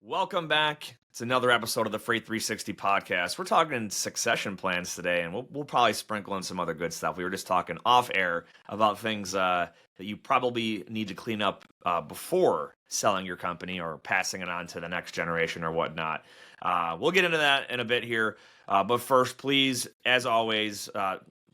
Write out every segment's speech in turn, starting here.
Welcome back. It's another episode of the Freight 360 podcast. We're talking succession plans today, and we'll probably sprinkle in some other good stuff. We were just talking off air about things that you probably need to clean up before selling your company or passing it on to the next generation or whatnot. We'll get into that in a bit here. But first, please, as always,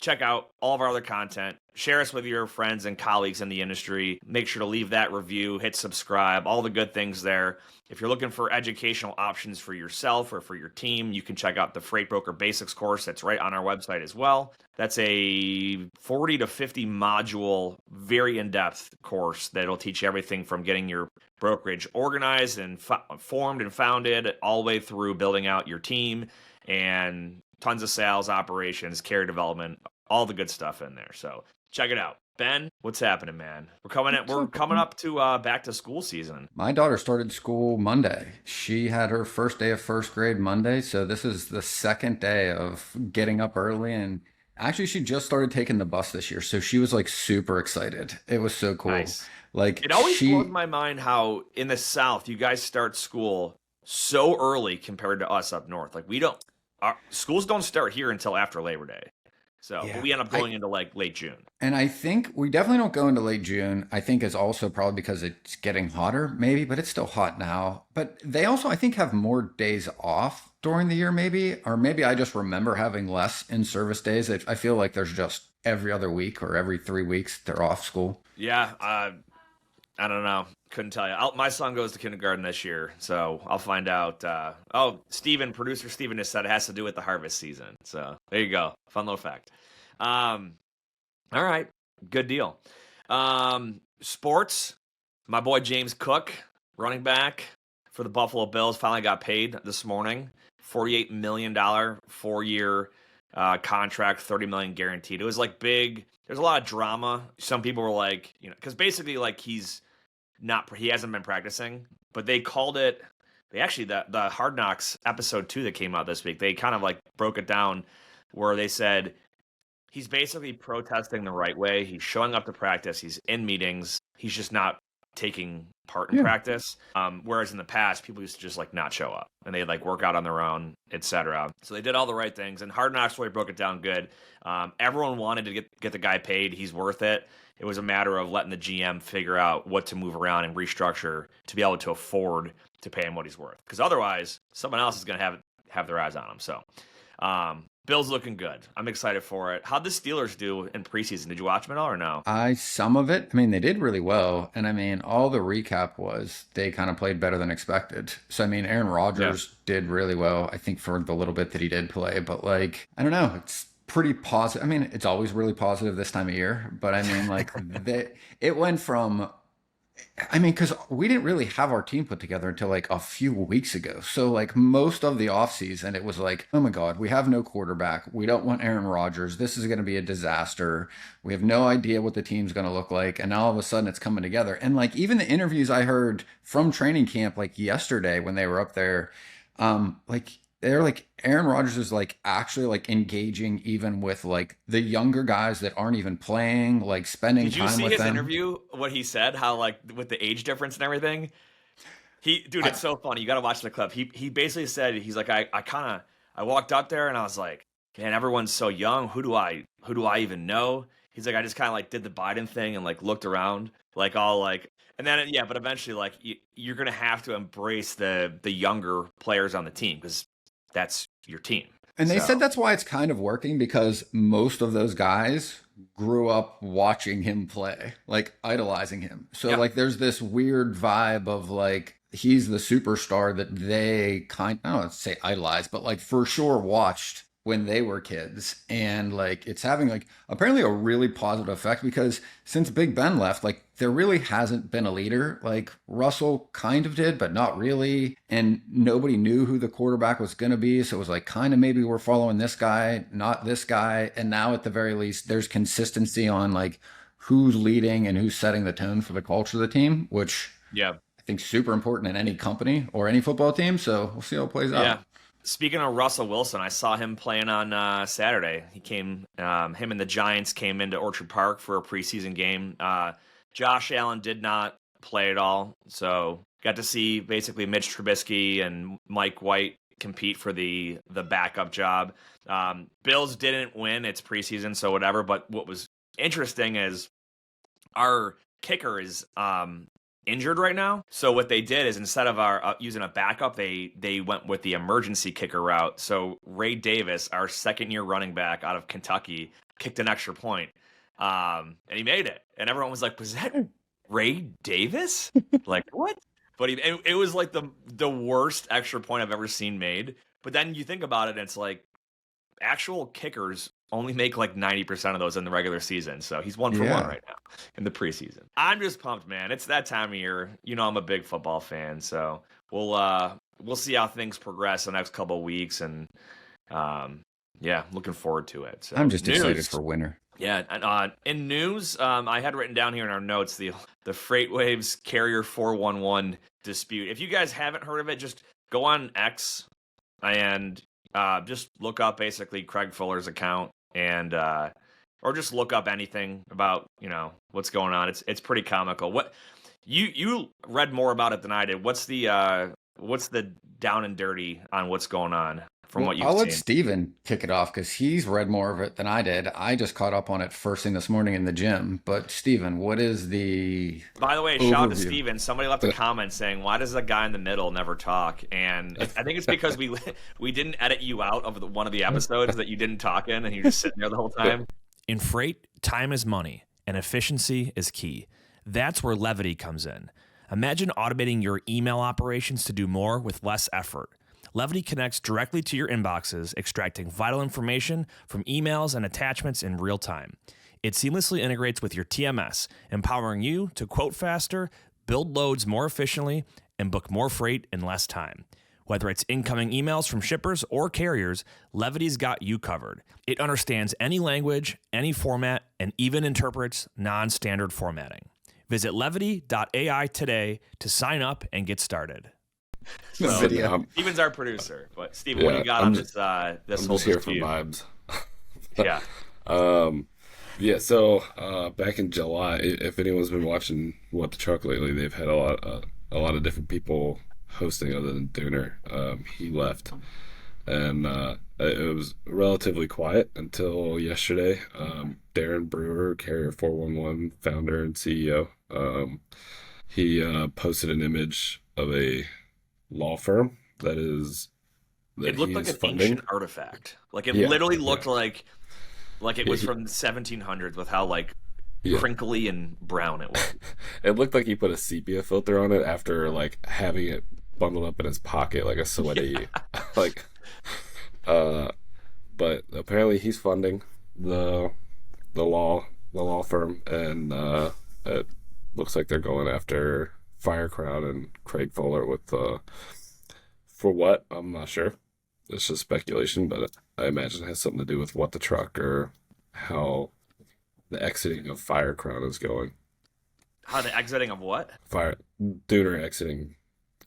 check out all of our other content. Share us with your friends and colleagues in the industry. Make sure to leave that review, hit subscribe, all the good things there. If you're looking for educational options for yourself or for your team, you can check out the Freight Broker Basics course. That's right on our website as well. That's a 40 to 50 module, very in-depth course that'll teach you everything from getting your brokerage organized and formed and founded all the way through building out your team and tons of sales, operations, carrier development, all the good stuff in there. So check it out. Ben, what's happening, man? We're coming up to back to school season. My daughter started school Monday. She had her first day of first grade Monday, so this is the second day of getting up early. And actually, she just started taking the bus this year, so she was like super excited. It was so cool. Nice. Like it always blows my mind how in the South you guys start school so early compared to us up north. Like our schools don't start here until after Labor Day. So Yeah. but we end up going into like late June. And I think we definitely don't go into late June. I think it's also probably because it's getting hotter, maybe, but it's still hot now. But they also, I think, have more days off during the year, maybe, or maybe I just remember having less in-service days. I feel like there's just every other week or every 3 weeks they're off school. Yeah, I don't know. Couldn't tell you. My son goes to kindergarten this year, so I'll find out. Producer Steven has said it has to do with the harvest season. So there you go. Fun little fact. All right. Good deal. Sports. My boy James Cook, running back for the Buffalo Bills, finally got paid this morning. $48 million 4-year contract, $30 million guaranteed. It was like big. There's a lot of drama. Some people were like, because basically like he hasn't been practicing, but they called it. They actually the Hard Knocks episode 2 that came out this week. They kind of like broke it down where they said he's basically protesting the right way. He's showing up to practice. He's in meetings. He's just not taking part in practice. Whereas in the past, people used to just like not show up and they'd like work out on their own, etc. So they did all the right things. And Hard Knocks really broke it down good. Everyone wanted to get the guy paid. He's worth it. It was a matter of letting the GM figure out what to move around and restructure to be able to afford to pay him what he's worth. Because otherwise, someone else is going to have their eyes on him. So, Bill's looking good. I'm excited for it. How'd the Steelers do in preseason? Did you watch them at all or no? Some of it. I mean, they did really well. And I mean, all the recap was they kind of played better than expected. So, I mean, Aaron Rodgers did really well, I think, for the little bit that he did play. But like, I don't know. It's pretty positive. I mean, it's always really positive this time of year. But I mean, like, it went from... I mean, because we didn't really have our team put together until like a few weeks ago. So like most of the offseason, it was like, oh my God, we have no quarterback. We don't want Aaron Rodgers. This is going to be a disaster. We have no idea what the team's going to look like. And now all of a sudden it's coming together. And like even the interviews I heard from training camp, like yesterday when they were up there, like they're like Aaron Rodgers is like actually like engaging even with like the younger guys that aren't even playing, like spending time with them. Did you see his interview? What he said? How like with the age difference and everything? It's so funny. You got to watch the clip. He basically said he's like I walked up there and I was like, man, everyone's so young. Who do I even know? He's like I just kind of like did the Biden thing and like looked around like all like. And then but eventually like you're gonna have to embrace the younger players on the team because that's your team. And they said that's why it's kind of working because most of those guys grew up watching him play, like idolizing him. So like there's this weird vibe of like he's the superstar that they I don't want to say idolize, but like for sure watched when they were kids. And like it's having like apparently a really positive effect because since Big Ben left, like there really hasn't been a leader. Like Russell kind of did, but not really. And nobody knew who the quarterback was going to be. So it was like kind of maybe we're following this guy, not this guy. And now at the very least, there's consistency on like who's leading and who's setting the tone for the culture of the team, which I think super important in any company or any football team. So we'll see how it plays out. Speaking of Russell Wilson, I saw him playing on Saturday. Him and the Giants came into Orchard Park for a preseason game. Josh Allen did not play at all, so got to see basically Mitch Trubisky and Mike White compete for the backup job. Bills didn't win. It's preseason, so whatever. But what was interesting is our kicker is injured right now. So what they did is instead of our using a backup, they went with the emergency kicker route. So Ray Davis, our second-year running back out of Kentucky, kicked an extra point, and he made it. And everyone was like, "Was that Ray Davis?" Like, what? But it was like the worst extra point I've ever seen made. But then you think about it, and it's like actual kickers only make like 90% of those in the regular season. So he's 1 for 1 right now in the preseason. I'm just pumped, man. It's that time of year. You know, I'm a big football fan, so we'll see how things progress the next couple of weeks, and looking forward to it. So, I'm just excited for winter. Yeah, and in news, I had written down here in our notes the FreightWaves Carrier 411 dispute. If you guys haven't heard of it, just go on X and just look up basically Craig Fuller's account, and or just look up anything about what's going on. It's pretty comical. What you read more about it than I did. What's the down and dirty on what's going on from what you've seen? I'll let seen? Steven kick it off because he's read more of it than I did. I just caught up on it first thing this morning in the gym. But Steven, what is the By the way, shout out to Steven. Somebody left a comment saying, "Why does the guy in the middle never talk?" And I think it's because we didn't edit you out of one of the episodes that you didn't talk in, and you're just sitting there the whole time. In freight, time is money, and efficiency is key. That's where Levity comes in. Imagine automating your email operations to do more with less effort. Levity connects directly to your inboxes, extracting vital information from emails and attachments in real time. It seamlessly integrates with your TMS, empowering you to quote faster, build loads more efficiently, and book more freight in less time. Whether it's incoming emails from shippers or carriers, Levity's got you covered. It understands any language, any format, and even interprets non-standard formatting. Visit levity.ai today to sign up and get started. So, Steven's our producer, but Steven, what do you got on this? This I'm whole just here for dispute? vibes. Yeah. So back in July, if anyone's been watching What the Truck lately, they've had a lot of different people hosting other than Dooner. He left, and it was relatively quiet until yesterday. Darren Brewer, Carrier 411 founder and CEO, he posted an image of a law firm that it looked like an funding. ancient artifact. Like it literally looked like it was from the 1700s with how crinkly and brown it was. It looked like he put a sepia filter on it after having it bundled up in his pocket like a sweaty but apparently he's funding the law firm, and it looks like they're going after Firecrown and Craig Fuller with for what, I'm not sure. It's just speculation, but I imagine it has something to do with What the Truck or how the exiting of Firecrown is going. How the exiting of what? Dooner exiting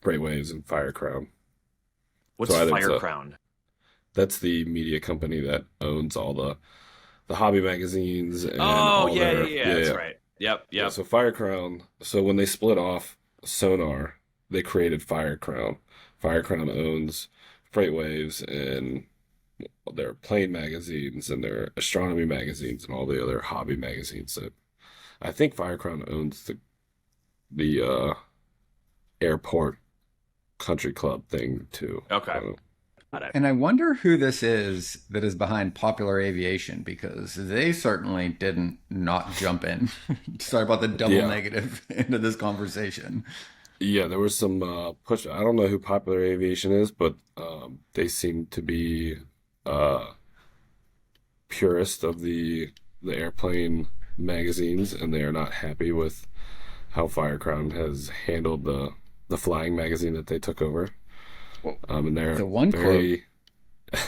FreightWaves and Firecrown. What's Firecrown? That's the media company that owns all the hobby magazines. And that's right. Yep. Yeah, so Firecrown. So when they split off Sonar, they created Firecrown. Firecrown owns FreightWaves and their plane magazines and their astronomy magazines and all the other hobby magazines. That I think Firecrown owns the airport country club thing too. Okay. And I wonder who this is that is behind Popular Aviation, because they certainly didn't not jump in. Sorry about the double negative into this conversation. Yeah, there was some push. I don't know who Popular Aviation is, but they seem to be purist of the airplane magazines, and they are not happy with how Firecrown has handled the flying magazine that they took over. And they're the one quote,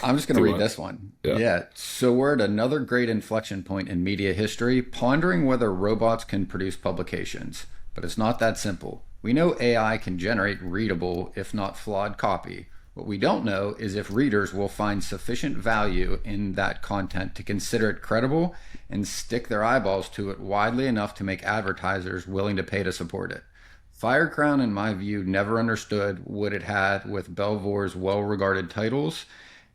I'm just going to read this one. Yeah. So we're at another great inflection point in media history, pondering whether robots can produce publications. But it's not that simple. We know AI can generate readable, if not flawed copy. What we don't know is if readers will find sufficient value in that content to consider it credible and stick their eyeballs to it widely enough to make advertisers willing to pay to support it. Firecrown, in my view, never understood what it had with Belvoir's well-regarded titles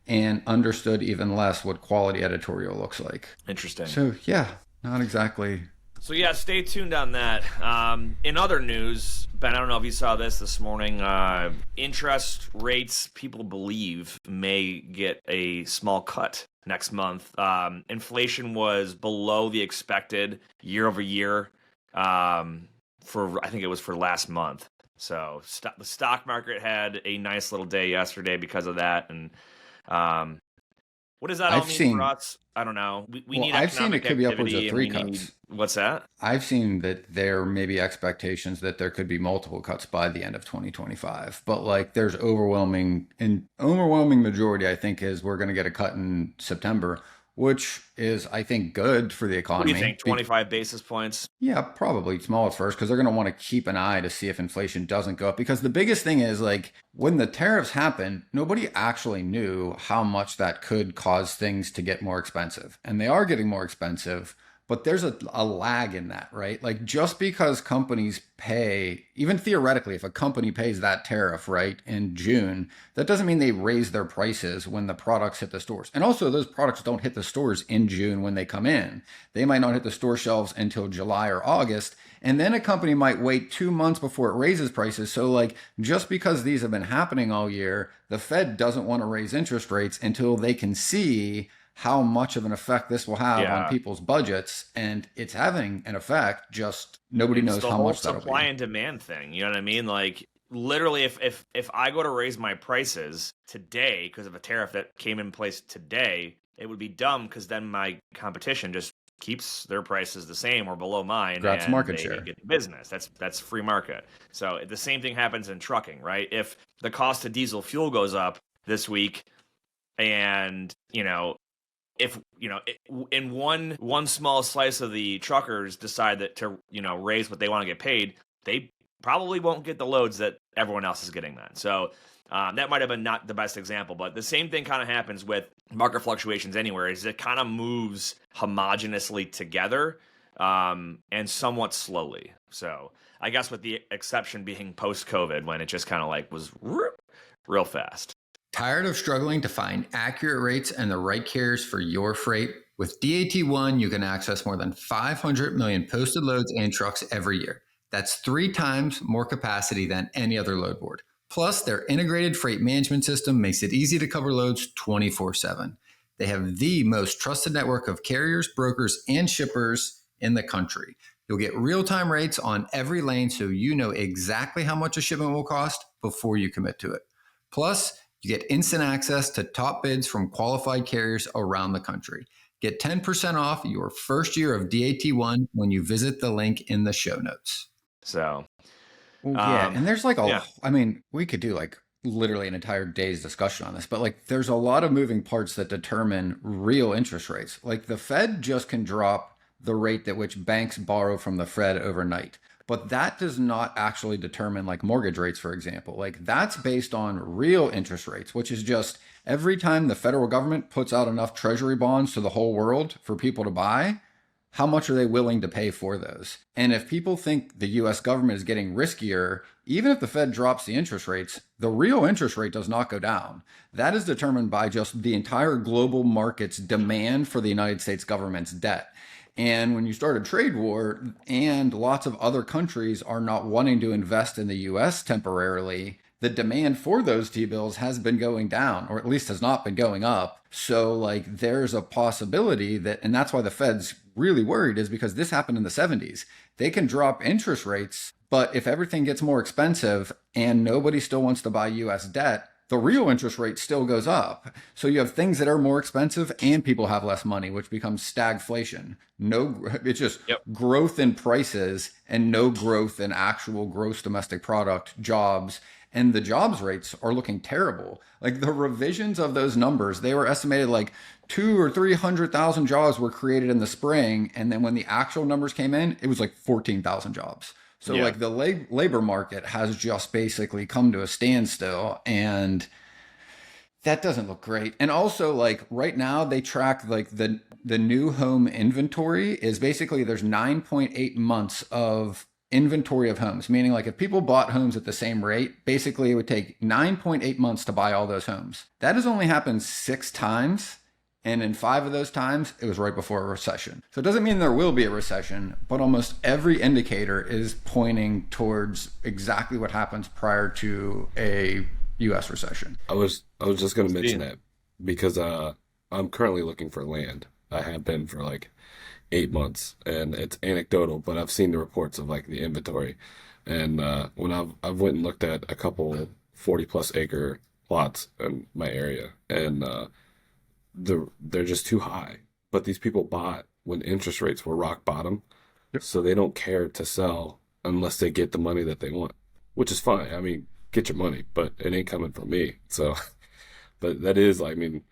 and understood even less what quality editorial looks like. Interesting. So, yeah, not exactly. So yeah, stay tuned on that. In other news, Ben, I don't know if you saw this morning. Interest rates, people believe, may get a small cut next month. Inflation was below the expected year over year I think it was for last month. So the stock market had a nice little day yesterday because of that. And what does that all mean for us? I don't know. We need I've seen it economic could be upwards of activity, 3 cuts. What's that? I've seen that there may be expectations that there could be multiple cuts by the end of 2025, but like there's overwhelming majority, I think, is we're going to get a cut in September, which is, I think, good for the What economy. do you think? 25 basis points? Yeah, probably small at first because they're going to want to keep an eye to see if inflation doesn't go up. Because the biggest thing is like when the tariffs happened, nobody actually knew how much that could cause things to get more expensive. And they are getting more expensive, but there's a lag in that, right? Like just because companies pay, even theoretically, if a company pays that tariff, right, in June, that doesn't mean they raise their prices when the products hit the stores. And also those products don't hit the stores in June when they come in. They might not hit the store shelves until July or August. And then a company might wait 2 months before it raises prices. So like just because these have been happening all year, the Fed doesn't want to raise interest rates until they can see how much of an effect this will have on people's budgets, and it's having an effect. Just nobody knows how much that'll be. Supply and demand thing. You know what I mean? Like literally, if I go to raise my prices today because of a tariff that came in place today, it would be dumb because then my competition just keeps their prices the same or below mine, grabs market share, get the business. That's free market. So the same thing happens in trucking, right? If the cost of diesel fuel goes up this week, and if in one small slice of the truckers decide that to raise what they want to get paid, they probably won't get the loads that everyone else is getting then. So that might have been not the best example, but the same thing kind of happens with market fluctuations anywhere. Is it kind of moves homogeneously together and somewhat slowly. So I guess with the exception being post-COVID, when it just kind of like was real fast. Tired of struggling to find accurate rates and the right carriers for your freight? With DAT1, you can access more than 500 million posted loads and trucks every year. That's 3 times more capacity than any other load board. Plus, their integrated freight management system makes it easy to cover loads 24/7. They have the most trusted network of carriers, brokers, and shippers in the country. You'll get real-time rates on every lane so you know exactly how much a shipment will cost before you commit to it. Plus, you get instant access to top bids from qualified carriers around the country. Get 10% off your first year of DAT1 when you visit the link in the show notes. So, and there's like I mean, we could do like literally an entire day's discussion on this, but like there's a lot of moving parts that determine real interest rates. Like the Fed just can drop the rate at which banks borrow from the Fed overnight. But that does not actually determine like mortgage rates, for example. Like that's based on real interest rates, which is just every time the federal government puts out enough treasury bonds to the whole world for people to buy, how much are they willing to pay for those? And if people think the US government is getting riskier, even if the Fed drops the interest rates, the real interest rate does not go down. That is determined by just the entire global market's demand for the United States government's debt. And when you start a trade war and lots of other countries are not wanting to invest in the US temporarily, the demand for those T-bills has been going down, or at least has not been going up. So like there's a possibility that, and that's why the Fed's really worried, is because this happened in the 70s. They can drop interest rates, but if everything gets more expensive and nobody still wants to buy US debt, the real interest rate still goes up. So you have things that are more expensive and people have less money, which becomes stagflation. It's just growth in prices and no growth in actual gross domestic product, jobs. And the jobs rates are looking terrible. Like the revisions of those numbers, they were estimated like 200,000 or 300,000 jobs were created in the spring. And then when the actual numbers came in, it was like 14,000 jobs. So like the labor market has just basically come to a standstill, and that doesn't look great. And also like right now they track like the new home inventory is basically there's 9.8 months of inventory of homes, meaning like if people bought homes at the same rate, basically it would take 9.8 months to buy all those homes. That has only happened 6 times. And in 5 of those times, it was right before a recession. So it doesn't mean there will be a recession, but almost every indicator is pointing towards exactly what happens prior to a U.S. recession. I was just going to mention that because I'm currently looking for land. I have been for like 8 months, and it's anecdotal, but I've seen the reports of like the inventory. And when I've went and looked at a couple 40+ acre plots in my area, and they're just too high. But these people bought when interest rates were rock bottom, so they don't care to sell unless they get the money that they want, which is fine. I mean, get your money, but it ain't coming from me. So, but that is, I mean,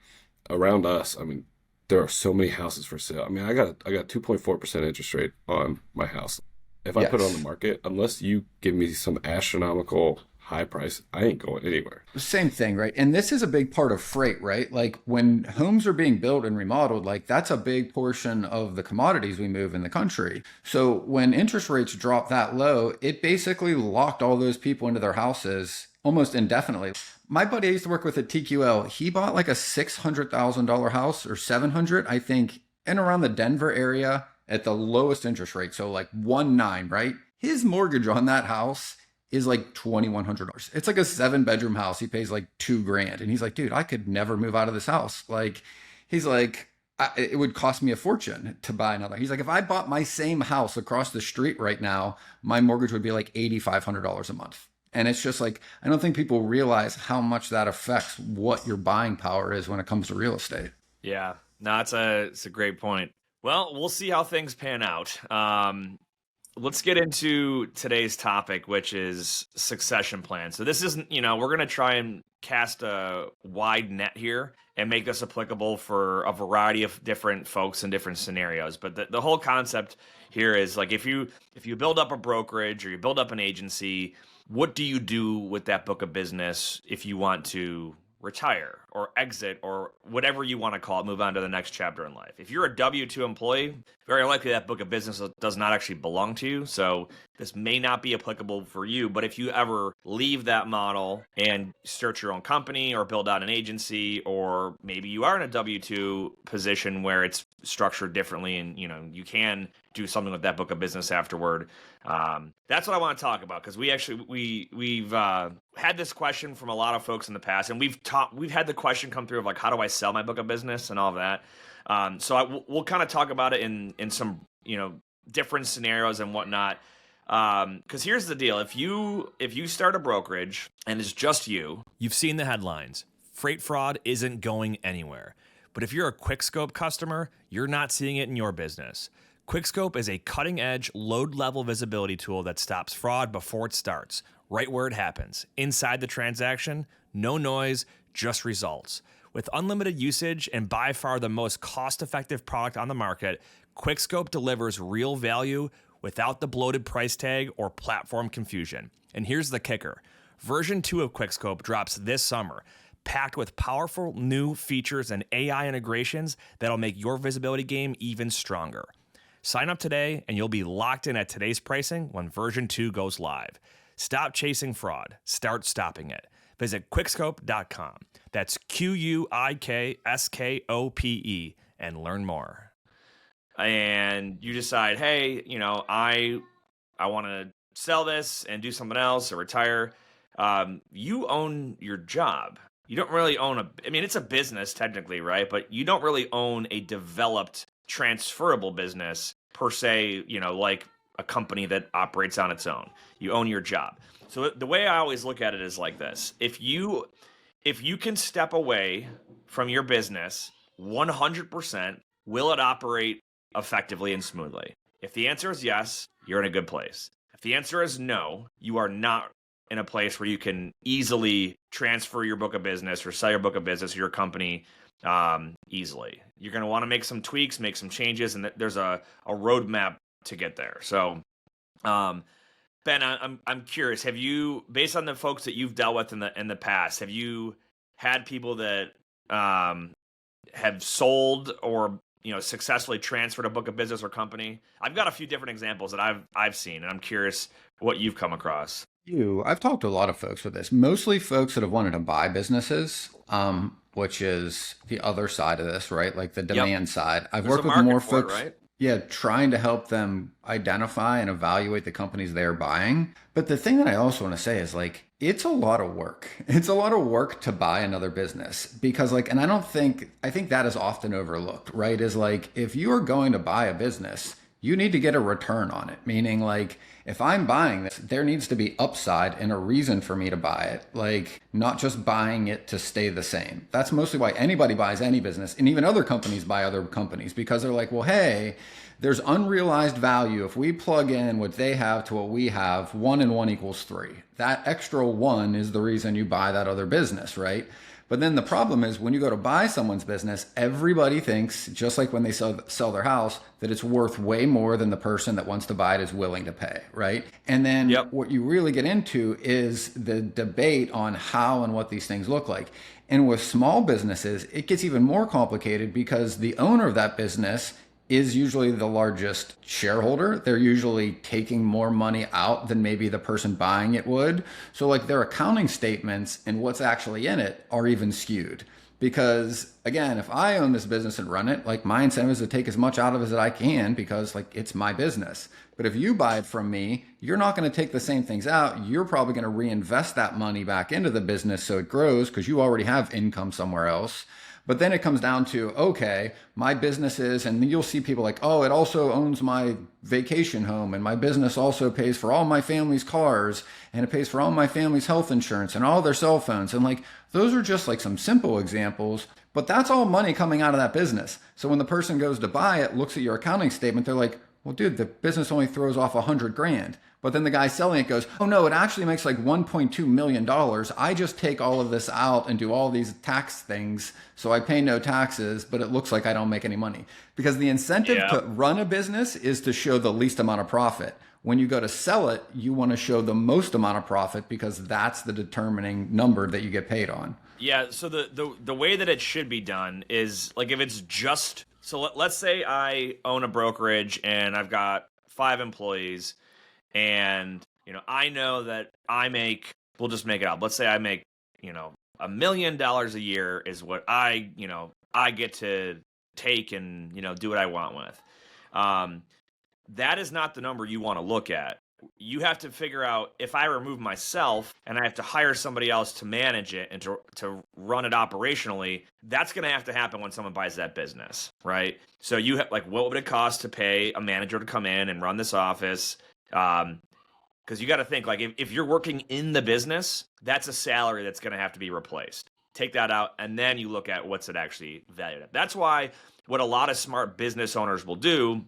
around us, I mean, there are so many houses for sale. I mean, I got 2.4% interest rate on my house. If I put it on the market, unless you give me some astronomical high price, I ain't going anywhere. Same thing, right? And this is a big part of freight, right? Like when homes are being built and remodeled, like that's a big portion of the commodities we move in the country. So when interest rates drop that low, it basically locked all those people into their houses almost indefinitely. My buddy I used to work with at TQL, he bought like a $600,000 house or 700, I think, in around the Denver area at the lowest interest rate. So like 1.9, right? His mortgage on that house is like $2,100. It's like a 7-bedroom house. He pays like $2,000. And he's like, dude, I could never move out of this house. Like, he's like, it would cost me a fortune to buy another. He's like, if I bought my same house across the street right now, my mortgage would be like $8,500 a month. And it's just like, I don't think people realize how much that affects what your buying power is when it comes to real estate. Yeah, no, it's a great point. Well, we'll see how things pan out. Let's get into today's topic, which is succession plan. So this isn't, we're going to try and cast a wide net here and make this applicable for a variety of different folks in different scenarios. But the whole concept here is like, if you build up a brokerage or you build up an agency, what do you do with that book of business if you want to retire or exit or whatever you want to call it, move on to the next chapter in life? If you're a W-2 employee, very likely that book of business does not actually belong to you. So this may not be applicable for you, but if you ever leave that model and start your own company or build out an agency, or maybe you are in a W-2 position where it's structured differently and you can do something with that book of business afterward. That's what I want to talk about, because we've had this question from a lot of folks in the past, and we've had the question come through of like, how do I sell my book of business and all of that. So we'll kind of talk about it in some different scenarios and whatnot. Because here's the deal: if you start a brokerage and it's just you've seen the headlines. Freight fraud isn't going anywhere. But if you're a QuickScope customer, you're not seeing it in your business. QuickScope is a cutting-edge load-level visibility tool that stops fraud before it starts, right where it happens. Inside the transaction, no noise, just results. With unlimited usage and by far the most cost-effective product on the market, QuickScope delivers real value without the bloated price tag or platform confusion. And here's the kicker. Version 2 of QuickScope drops this summer, packed with powerful new features and AI integrations that'll make your visibility game even stronger. Sign up today and you'll be locked in at today's pricing when version 2 goes live. Stop chasing fraud. Start stopping it. Visit quickscope.com. That's QUIKSKOPE and learn more. And you decide, hey, I want to sell this and do something else or retire. You own your job. You don't really own it's a business technically, right? But you don't really own a developed transferable business per se, like a company that operates on its own. You own your job. So the way I always look at it is like this. If you can step away from your business 100%, will it operate effectively and smoothly? If the answer is yes, you're in a good place. If the answer is no, you are not in a place where you can easily transfer your book of business or sell your book of business or your company easily. You're going to want to make some tweaks, make some changes, and there's a roadmap to get there. So, Ben, I'm curious. Have you, based on the folks that you've dealt with in the past, have you had people that have sold or successfully transferred a book of business or company? I've got a few different examples that I've seen, and I'm curious what you've come across. I've talked to a lot of folks with this, mostly folks that have wanted to buy businesses, which is the other side of this, right? Like the demand side. I've There's worked a with market more for it, folks, right? yeah, trying to help them identify and evaluate the companies they're buying. But the thing that I also want to say is like, it's a lot of work. It's a lot of work to buy another business because like, and I think that is often overlooked, right? Is like, if you are going to buy a business, you need to get a return on it. Meaning like, if I'm buying this, there needs to be upside and a reason for me to buy it. Like not just buying it to stay the same. That's mostly why anybody buys any business, and even other companies buy other companies, because they're like, well, hey, there's unrealized value. If we plug in what they have to what we have, 1 and 1 equals 3. That extra 1 is the reason you buy that other business, right? But then the problem is when you go to buy someone's business, everybody thinks, just like when they sell their house, that it's worth way more than the person that wants to buy it is willing to pay, right? And then what you really get into is the debate on how and what these things look like. And with small businesses, it gets even more complicated because the owner of that business is usually the largest shareholder. They're usually taking more money out than maybe the person buying it would. So like their accounting statements and what's actually in it are even skewed. Because again, if I own this business and run it, like my incentive is to take as much out of it as I can because like it's my business. But if you buy it from me, you're not going to take the same things out. You're probably going to reinvest that money back into the business so it grows because you already have income somewhere else. But then it comes down to, okay, my business is, and you'll see people like, oh, it also owns my vacation home, and my business also pays for all my family's cars, and it pays for all my family's health insurance and all their cell phones. And like, those are just like some simple examples, but that's all money coming out of that business. So when the person goes to buy it, looks at your accounting statement, they're like, well, dude, the business only throws off $100,000. But then the guy selling it goes, oh no, it actually makes like $1.2 million. I just take all of this out and do all these tax things. So I pay no taxes, but it looks like I don't make any money. Because the incentive to run a business is to show the least amount of profit. When you go to sell it, you want to show the most amount of profit because that's the determining number that you get paid on. Yeah, so the way that it should be done is like if it's just, so let's say I own a brokerage and I've got 5 employees. And, I know that I make, we'll just make it up. Let's say I make, $1 million a year is what I get to take and, do what I want with. That is not the number you want to look at. You have to figure out if I remove myself and I have to hire somebody else to manage it and to run it operationally, that's going to have to happen when someone buys that business, right? So you have like, what would it cost to pay a manager to come in and run this office? Because you got to think like if you're working in the business, that's a salary that's going to have to be replaced. Take that out, and then you look at what's it actually valued at. That's why what a lot of smart business owners will do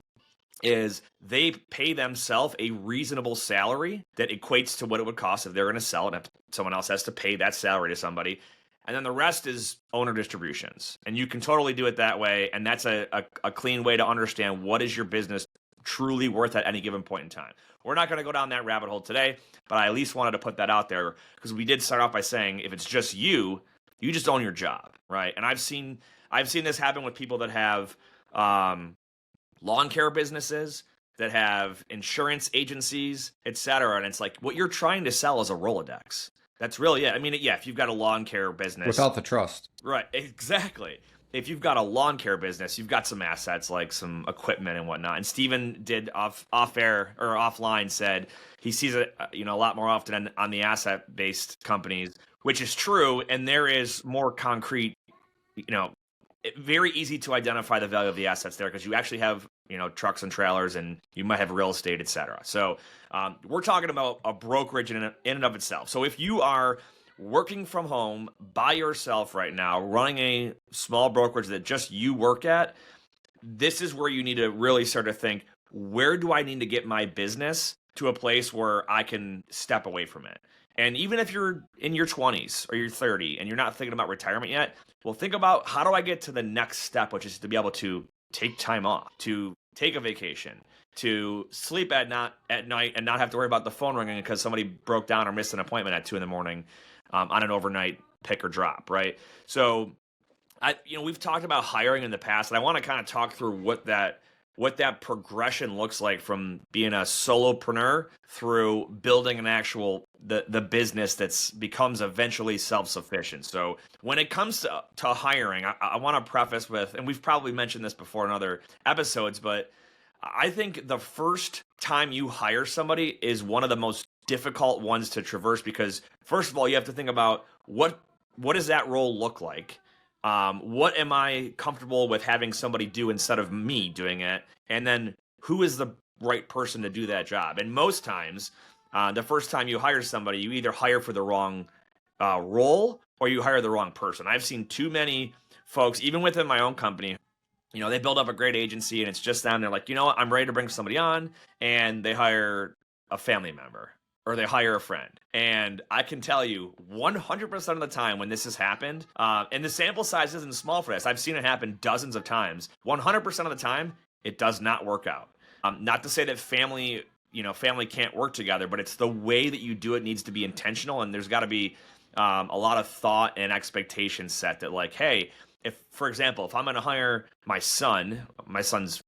is they pay themselves a reasonable salary that equates to what it would cost if they're going to sell it. Someone else has to pay that salary to somebody. And then the rest is owner distributions. And you can totally do it that way. And that's a clean way to understand what is your business truly worth at any given point in time. We're not going to go down that rabbit hole today, but I at least wanted to put that out there because we did start off by saying if it's just you just own your job, right? And I've seen this happen with people that have lawn care businesses, that have insurance agencies, etc. And it's like what you're trying to sell is a Rolodex. That's really it. I mean, yeah, if you've got a lawn care business. Without the trust. Right, exactly. If you've got a lawn care business, you've got some assets like some equipment and whatnot. And Steven did off air or offline said he sees it a lot more often on the asset based companies, which is true. And there is more concrete, very easy to identify the value of the assets there because you actually have trucks and trailers and you might have real estate, etc. So we're talking about a brokerage in and of itself. So if you are working from home by yourself right now, running a small brokerage that just you work at, this is where you need to really start to think, where do I need to get my business to a place where I can step away from it? And even if you're in your 20s or you're 30 and you're not thinking about retirement yet, well, think about how do I get to the next step, which is to be able to take time off, to take a vacation, to sleep at night and not have to worry about the phone ringing because somebody broke down or missed an appointment at 2 a.m. on an overnight pick or drop, right? So we've talked about hiring in the past, and I want to kind of talk through what that progression looks like from being a solopreneur through building an actual the business that's becomes eventually self-sufficient. So when it comes to hiring, I want to preface with, and we've probably mentioned this before in other episodes, but I think the first time you hire somebody is one of the most difficult ones to traverse, because first of all, you have to think about what does that role look like? What am I comfortable with having somebody do instead of me doing it? And then who is the right person to do that job? And most times, the first time you hire somebody, you either hire for the wrong role or you hire the wrong person. I've seen too many folks, even within my own company, they build up a great agency and it's just them. They're like, I'm ready to bring somebody on, and they hire a family member or they hire a friend. And I can tell you 100% of the time when this has happened, and the sample size isn't small for this, I've seen it happen dozens of times. 100% of the time, it does not work out. Not to say that family can't work together, but it's the way that you do it needs to be intentional. And there's got to be a lot of thought and expectation set that, like, hey, for example, if I'm going to hire my son's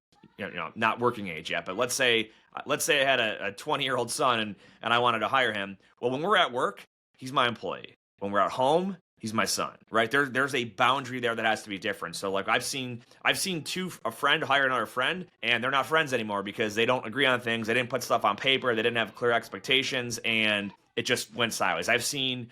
not working age yet, but let's say I had a 20-year-old son and I wanted to hire him. Well, when we're at work, he's my employee. When we're at home, he's my son, right? There's a boundary there that has to be different. So like I've seen a friend hire another friend, and they're not friends anymore because they don't agree on things. They didn't put stuff on paper. They didn't have clear expectations, and it just went sideways. I've seen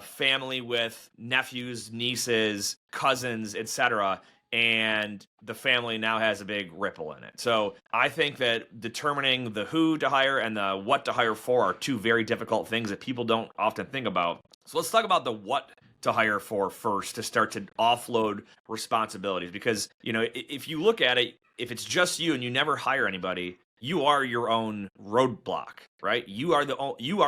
family with nephews, nieces, cousins, etc., and the family now has a big ripple in it. So I think that determining the who to hire and the what to hire for are two very difficult things that people don't often think about. So let's talk about the what to hire for first, to start to offload responsibilities. Because, if you look at it, if it's just you and you never hire anybody, you are your own roadblock, right? You are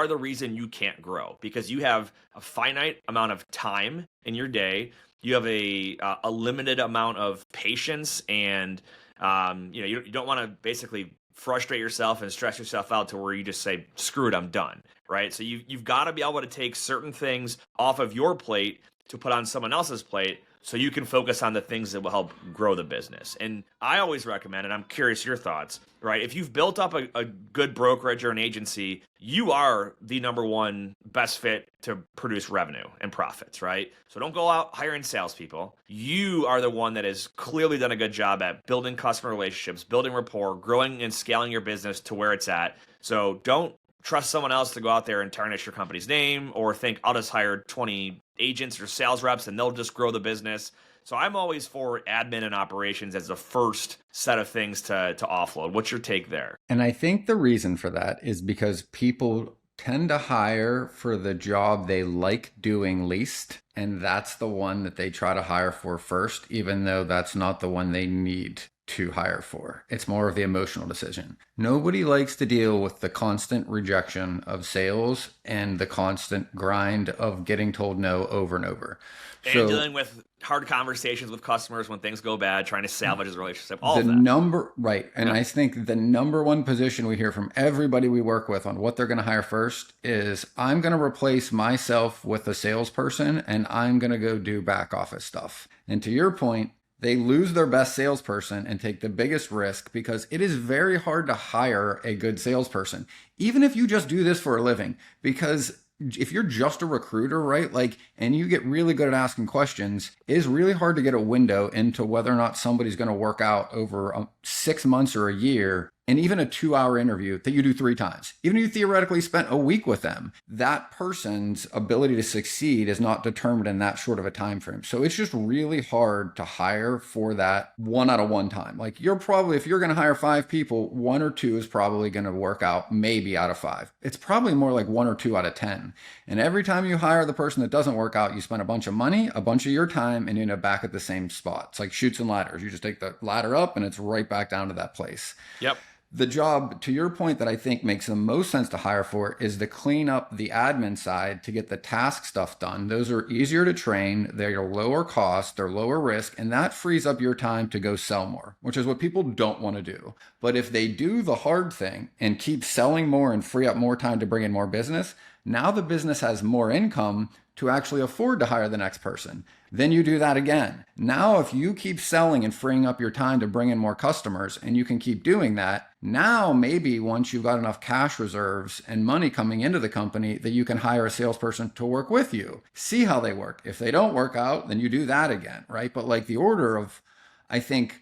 the reason you can't grow, because you have a finite amount of time in your day. You have a limited amount of patience, and you don't want to basically frustrate yourself and stress yourself out to where you just say, screw it, I'm done, right? So you've got to be able to take certain things off of your plate to put on someone else's plate, so you can focus on the things that will help grow the business. And I always recommend, and I'm curious your thoughts, right? If you've built up a good brokerage or an agency, you are the number one best fit to produce revenue and profits, right? So don't go out hiring salespeople. You are the one that has clearly done a good job at building customer relationships, building rapport, growing and scaling your business to where it's at. So don't trust someone else to go out there and tarnish your company's name, or think I'll just hire 20 agents or sales reps and they'll just grow the business. So I'm always for admin and operations as the first set of things to offload. What's your take there? And I think the reason for that is because people tend to hire for the job they like doing least, and that's the one that they try to hire for first, even though that's not the one they need to hire for. It's more of the emotional decision. Nobody likes to deal with the constant rejection of sales and the constant grind of getting told no over and over. And dealing with hard conversations with customers when things go bad, trying to salvage his relationship, all of that. Right. And I think the number one position we hear from everybody we work with on what they're going to hire first is, I'm going to replace myself with a salesperson and I'm going to go do back office stuff. And to your point, they lose their best salesperson and take the biggest risk, because it is very hard to hire a good salesperson, even if you just do this for a living. Because if you're just a recruiter, right, and you get really good at asking questions, it is really hard to get a window into whether or not somebody's going to work out over 6 months or a year. And even a 2-hour interview that you do 3 times, even if you theoretically spent a week with them, that person's ability to succeed is not determined in that short of a time frame. So it's just really hard to hire for that 1 out of 1 time. If you're going to hire 5 people, 1 or 2 is probably going to work out, maybe out of 5. It's probably more like 1 or 2 out of 10. And every time you hire the person that doesn't work out, you spend a bunch of money, a bunch of your time, and you end up back at the same spot. It's like Chutes and Ladders. You just take the ladder up and it's right back down to that place. Yep. The job, to your point, that I think makes the most sense to hire for is to clean up the admin side, to get the task stuff done. Those are easier to train, they're lower cost, they're lower risk, and that frees up your time to go sell more, which is what people don't want to do. But if they do the hard thing and keep selling more and free up more time to bring in more business, now the business has more income to actually afford to hire the next person. Then you do that again. Now, if you keep selling and freeing up your time to bring in more customers and you can keep doing that, now maybe once you've got enough cash reserves and money coming into the company that you can hire a salesperson to work with you. See how they work. If they don't work out, then you do that again, right? But like the order of, I think,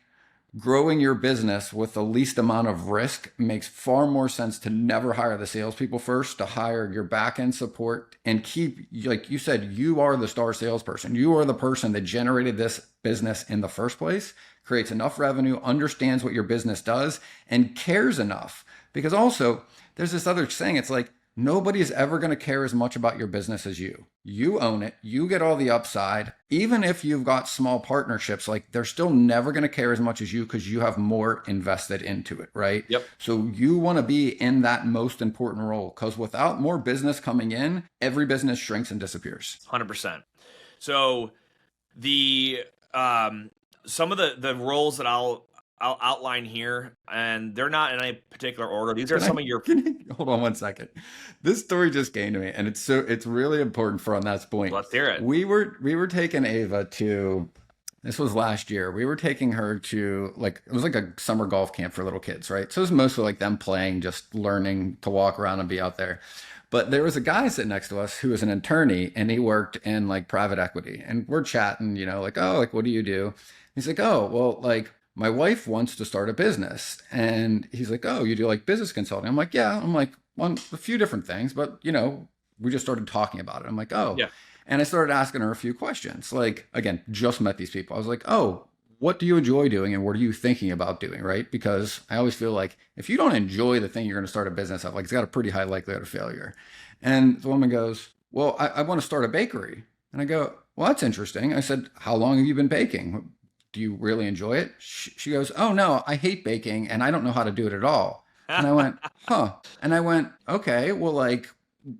growing your business with the least amount of risk makes far more sense to never hire the salespeople first, to hire your back end support and keep, like you said, you are the star salesperson. You are the person that generated this business in the first place, creates enough revenue, understands what your business does, and cares enough. Because also, there's this other saying, it's like, nobody is ever going to care as much about your business as you. You own it. You get all the upside. Even if you've got small partnerships, like they're still never going to care as much as you because you have more invested into it, right? Yep. So you want to be in that most important role because without more business coming in, every business shrinks and disappears. 100%. So the some of the roles that I'll outline here, and they're not in any particular order. These are some of your. Hold on one second. This story just came to me, and it's really important for on that point. Let's hear it. We were taking Ava to. This was last year. We were taking her to it was like a summer golf camp for little kids, right? So it was mostly like them playing, just learning to walk around and be out there. But there was a guy sitting next to us who was an attorney, and he worked in like private equity. And we're chatting, what do you do? He's like, oh, well, like, my wife wants to start a business. And he's like, oh, you do like business consulting? I'm like, yeah. I'm like, a few different things, but we just started talking about it. I'm like, oh, yeah. And I started asking her a few questions. Like, again, just met these people. I was like, oh, what do you enjoy doing? And what are you thinking about doing? Right? Because I always feel like if you don't enjoy the thing you're going to start a business of, like, it's got a pretty high likelihood of failure. And the woman goes, well, I want to start a bakery. And I go, well, that's interesting. I said, how long have you been baking? Do you really enjoy it? She goes, oh no, I hate baking and I don't know how to do it at all. And I went, huh. And I went, okay, well, like,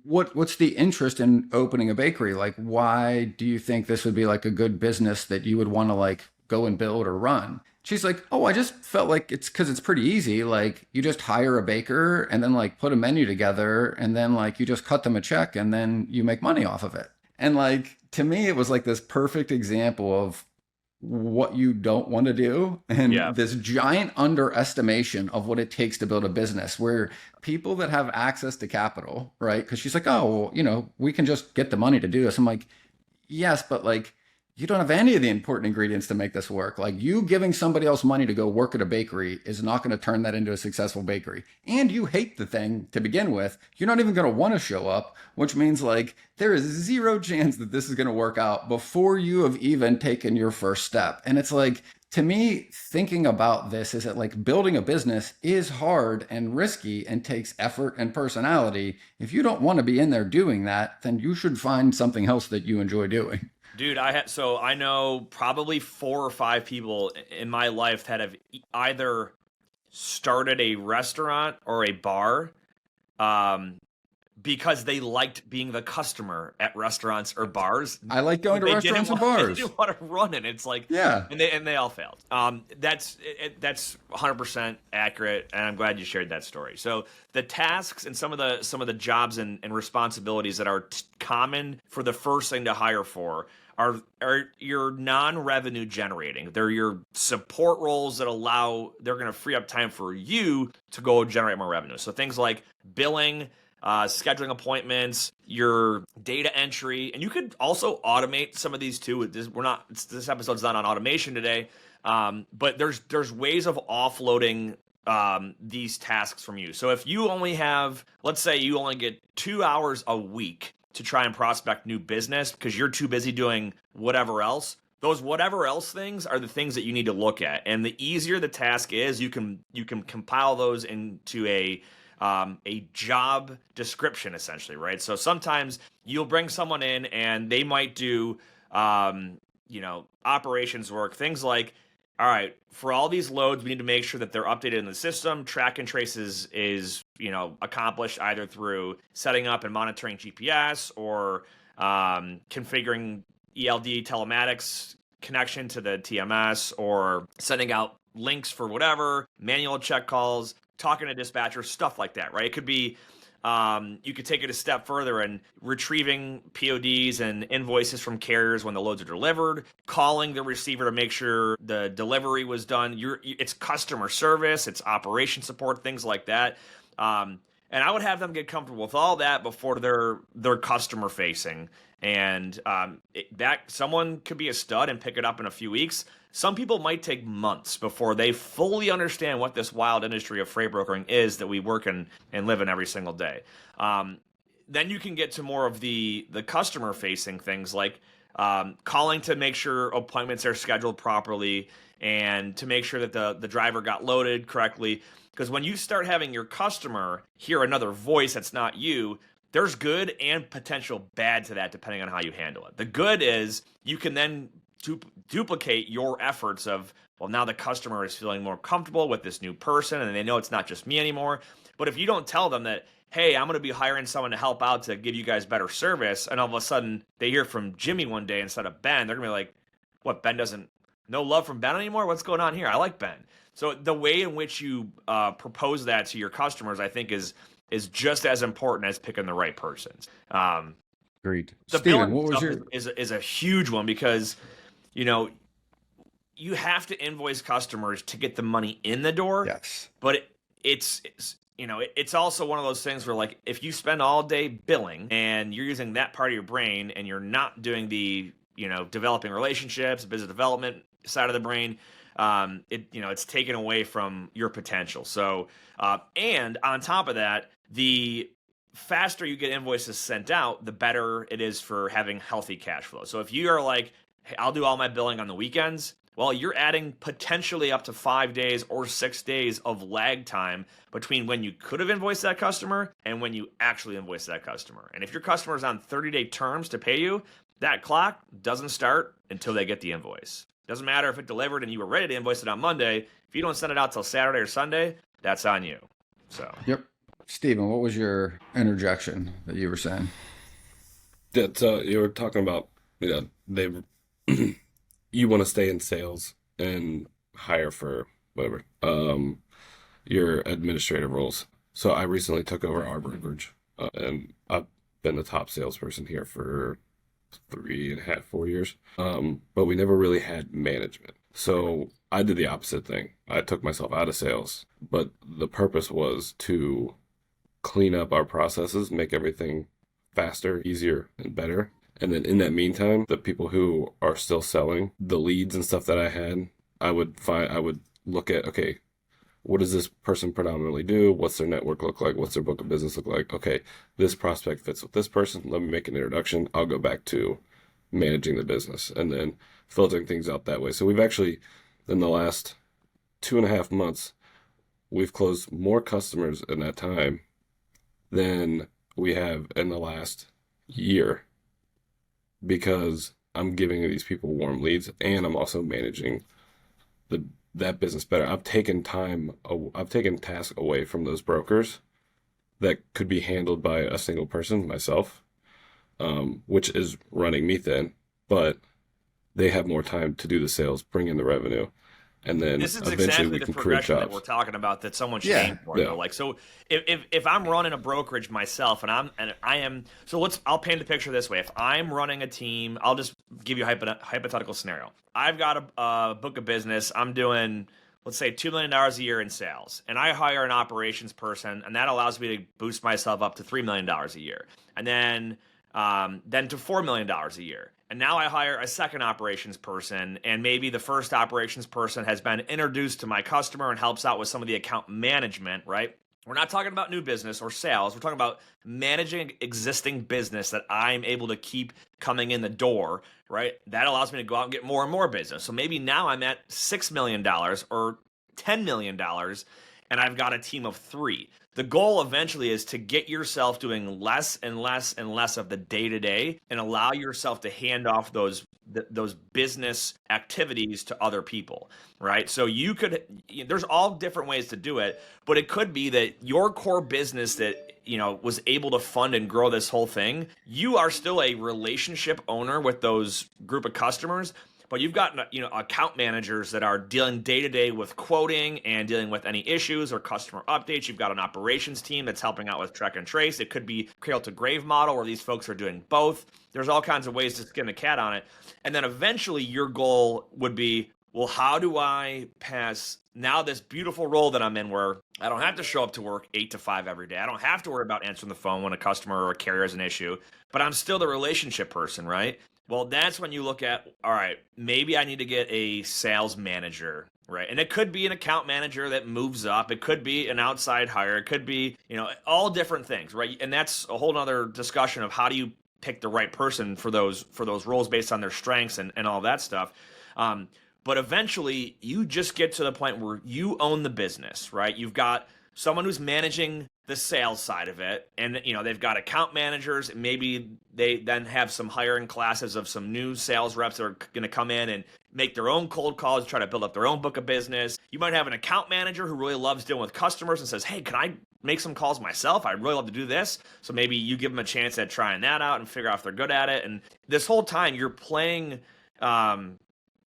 what's the interest in opening a bakery? Like, why do you think this would be like a good business that you would want to like go and build or run? She's like, oh, I just felt like it's because it's pretty easy. Like, you just hire a baker and then like put a menu together and then like you just cut them a check and then you make money off of it. And like, to me, it was like this perfect example of what you don't want to do and this giant underestimation of what it takes to build a business where people that have access to capital, right? Because she's like, oh, well, we can just get the money to do this. I'm like, yes, but like, you don't have any of the important ingredients to make this work. Like, you giving somebody else money to go work at a bakery is not going to turn that into a successful bakery. And you hate the thing to begin with. You're not even going to want to show up, which means like there is zero chance that this is going to work out before you have even taken your first step. And it's like, to me, thinking about this is that like building a business is hard and risky and takes effort and personality. If you don't want to be in there doing that, then you should find something else that you enjoy doing. Dude, I know probably 4 or 5 people in my life that have either started a restaurant or a bar because they liked being the customer at restaurants or bars. I like going to restaurants and bars. They didn't want to run it. It's like, yeah, and they all failed. That's 100% accurate, and I'm glad you shared that story. So the tasks and some of the jobs and responsibilities that are common for the first thing to hire for are your non-revenue generating. They're your support roles that they're going to free up time for you to go generate more revenue. So things like billing, scheduling appointments, your data entry, and you could also automate some of these too. This episode's not on automation today, but there's ways of offloading these tasks from you. So if you only have, let's say you only get 2 hours a week to try and prospect new business because you're too busy doing whatever else, those whatever else things are the things that you need to look at. And the easier the task is, you can compile those into a job description, essentially, right? So sometimes you'll bring someone in and they might do, operations work, things like, all right, for all these loads, we need to make sure that they're updated in the system. Track and trace is accomplished either through setting up and monitoring GPS or configuring ELD telematics connection to the TMS or sending out links for whatever, manual check calls, talking to dispatchers, stuff like that, right? It could be You could take it a step further and retrieving PODs and invoices from carriers when the loads are delivered, calling the receiver to make sure the delivery was done. It's customer service, it's operation support, things like that. And I would have them get comfortable with all that before they're customer facing. And that someone could be a stud and pick it up in a few weeks. Some people might take months before they fully understand what this wild industry of freight brokering is that we work in and live in every single day. Then you can get to more of the customer facing things like calling to make sure appointments are scheduled properly and to make sure that the driver got loaded correctly. Because when you start having your customer hear another voice that's not you, there's good and potential bad to that depending on how you handle it. The good is you can then duplicate your efforts of, well, now the customer is feeling more comfortable with this new person and they know it's not just me anymore. But if you don't tell them that, hey, I'm going to be hiring someone to help out to give you guys better service, and all of a sudden they hear from Jimmy one day instead of Ben, they're going to be like, what, no love from Ben anymore? What's going on here? I like Ben. So the way in which you propose that to your customers, I think, is just as important as picking the right persons. Agreed. The Steven, billing what was stuff is a huge one because, you have to invoice customers to get the money in the door. Yes. But it's also one of those things where, like, if you spend all day billing and you're using that part of your brain and you're not doing the, developing relationships, business development side of the brain, it's taken away from your potential. So, and on top of that, the faster you get invoices sent out, the better it is for having healthy cash flow. So if you are like, hey, I'll do all my billing on the weekends, well, you're adding potentially up to 5 days or 6 days of lag time between when you could have invoiced that customer and when you actually invoice that customer. And if your customer is on 30-day terms to pay you, that clock doesn't start until they get the invoice. Doesn't matter if it delivered and you were ready to invoice it on Monday. If you don't send it out till Saturday or Sunday, that's on you. So. Yep. Steven, what was your interjection that you were saying? That you were talking about, you want to stay in sales and hire for whatever your administrative roles. So I recently took over our brokerage, and I've been the top salesperson here for 3.5, 4 years. But we never really had management. So I did the opposite thing. I took myself out of sales, but the purpose was to clean up our processes, make everything faster, easier, and better. And then in that meantime, the people who are still selling, the leads and stuff that I had, I would look at, okay, what does this person predominantly do? What's their network look like? What's their book of business look like? Okay, this prospect fits with this person. Let me make an introduction. I'll go back to managing the business and then filtering things out that way. So we've actually, in the last 2.5 months, we've closed more customers in that time than we have in the last year, because I'm giving these people warm leads and I'm also managing that business better. I've taken tasks away from those brokers that could be handled by a single person, myself, which is running me thin, but they have more time to do the sales, bring in the revenue, and then this is eventually exactly we the can create progression that jobs. we're talking about that someone should aim for. Yeah. Though. Like, so if I'm running a brokerage myself I'll paint the picture this way. If I'm running a team, I'll just give you a hypothetical scenario. I've got a book of business. I'm doing, let's say, $2 million a year in sales, and I hire an operations person, and that allows me to boost myself up to $3 million a year, and then to $4 million a year. And now I hire a second operations person, and maybe the first operations person has been introduced to my customer and helps out with some of the account management, right? We're not talking about new business or sales. We're talking about managing existing business that I'm able to keep coming in the door, right? That allows me to go out and get more and more business. So maybe now I'm at $6 million or $10 million, and I've got a team of 3. The goal eventually is to get yourself doing less and less and less of the day-to-day and allow yourself to hand off those business activities to other people, right? So there's all different ways to do it, but it could be that your core business that was able to fund and grow this whole thing, you are still a relationship owner with those group of customers, But you've got, account managers that are dealing day to day with quoting and dealing with any issues or customer updates. You've got an operations team that's helping out with track and trace. It could be cradle to grave model where these folks are doing both. There's all kinds of ways to skin the cat on it. And then eventually your goal would be, well, how do I pass now this beautiful role that I'm in where I don't have to show up to work 8 to 5 every day. I don't have to worry about answering the phone when a customer or a carrier has an issue, but I'm still the relationship person, right? Well, that's when you look at, all right, maybe I need to get a sales manager, right? And it could be an account manager that moves up. It could be an outside hire. It could be, all different things, right? And that's a whole nother discussion of how do you pick the right person for those roles based on their strengths and all that stuff. But eventually, you just get to the point where you own the business, right? You've got someone who's managing the sales side of it, and they've got account managers. Maybe they then have some hiring classes of some new sales reps that are going to come in and make their own cold calls, try to build up their own book of business. You might have an account manager who really loves dealing with customers and says, hey, can I make some calls myself? I'd really love to do this. So maybe you give them a chance at trying that out and figure out if they're good at it. And this whole time you're playing,